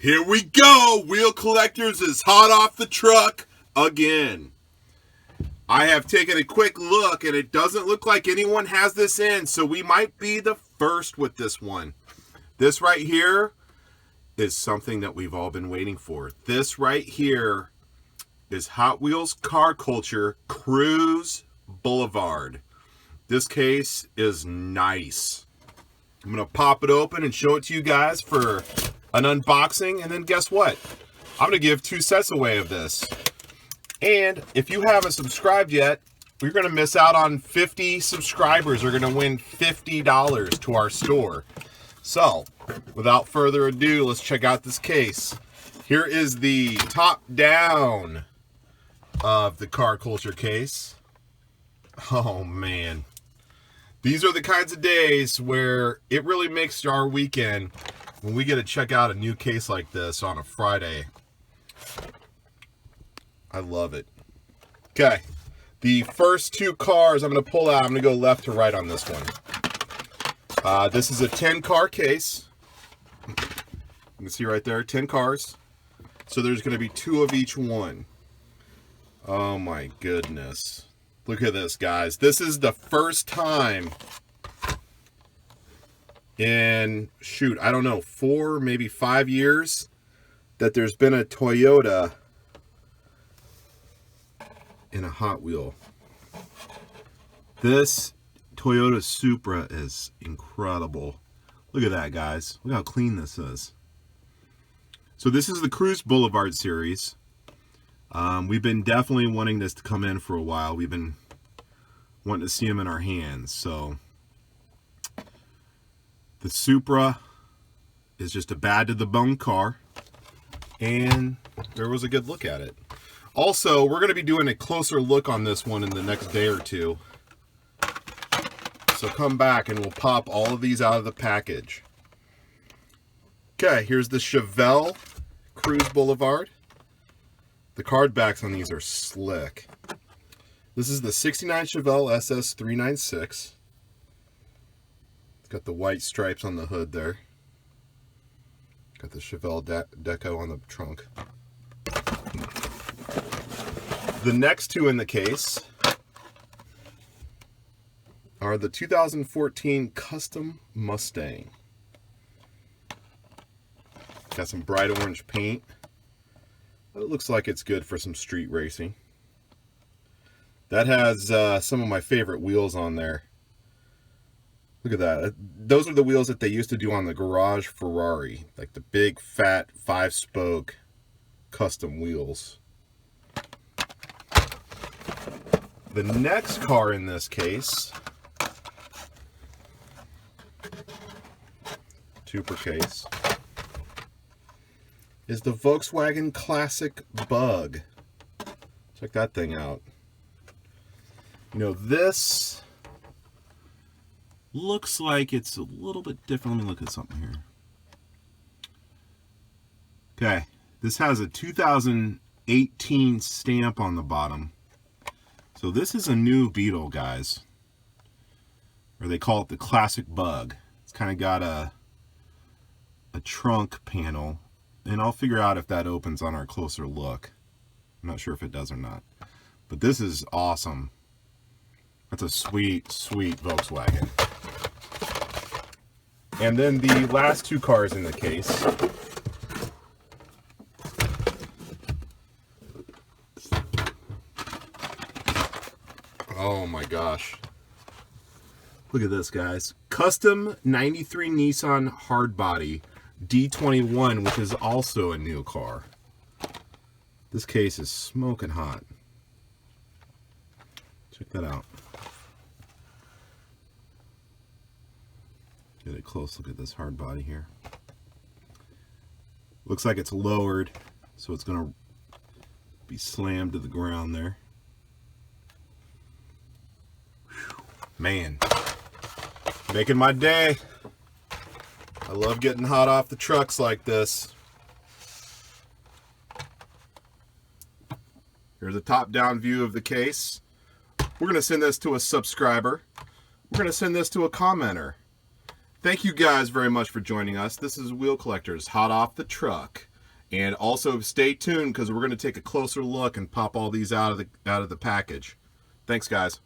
Here we go. Wheel Collectors is hot off the truck again. I have taken a quick look and it doesn't look like anyone has this in, so we might be the first with this one. This right here is something that we've all been waiting for. This right here is Hot Wheels Car Culture Cruz Boulevard. This case is nice. I'm going to pop it open and show it to you guys for an unboxing, and then guess what? I'm going to give 2 sets away of this. And if you haven't subscribed yet, you're going to miss out on 50 subscribers. You're going to win $50 to our store. So, without further ado, let's check out this case. Here is the top down of the Car Culture case. Oh man. These are the kinds of days where it really makes our weekend when we get to check out a new case like this on a Friday. I love it. Okay, the first 2 cars I'm going to pull out, I'm going to go left to right on this one. This is a 10-car case. You can see right there, 10 cars. So there's going to be 2 of each one. Oh my goodness. Look at this, guys. This is the first time in, shoot, I don't know, 4, maybe 5 years that there's been a Toyota in a Hot Wheel. This Toyota Supra is incredible. Look at that, guys. Look how clean this is. So this is the Cruz Boulevard series. We've been definitely wanting this to come in for a while. We've been wanting to see them in our hands. So the Supra is just a bad to the bone car, and there was a good look at it. Also, we're going to be doing a closer look on this one in the next day or 2. So come back and we'll pop all of these out of the package. Okay, here's the Chevelle Cruz Boulevard. The card backs on these are slick. This is the 69 Chevelle SS396. It's got the white stripes on the hood there. Got the Chevelle deco on the trunk. The next 2 in the case are the 2014 Custom Mustang. Got some bright orange paint. It looks like it's good for some street racing. That has some of my favorite wheels on there. Look at that. Those are the wheels that they used to do on the garage Ferrari. Like the big, fat, 5-spoke custom wheels. The next car in this case, Supra case, is the Volkswagen Classic Bug. Check that thing out. You know, this looks like it's a little bit different. Let me look at something here. Okay, this has a 2018 stamp on the bottom. So this is a new Beetle, guys. Or they call it the Classic Bug. It's kind of got a trunk panel. And I'll figure out if that opens on our closer look. I'm not sure if it does or not. But this is awesome. That's a sweet, sweet Volkswagen. And then the last 2 cars in the case. Oh my gosh. Look at this, guys. Custom 93 Nissan Hardbody D21, which is also a new car. This case is smoking hot. Check that out. Get a close look at this hard body here. Looks like it's lowered, so it's going to be slammed to the ground there. Whew. Man, making my day. I love getting hot off the trucks like this. Here's a top-down view of the case. We're going to send this to a subscriber. We're going to send this to a commenter. Thank you guys very much for joining us. This is Wheel Collectors, hot off the truck. And also stay tuned because we're going to take a closer look and pop all these out of the package. Thanks, guys.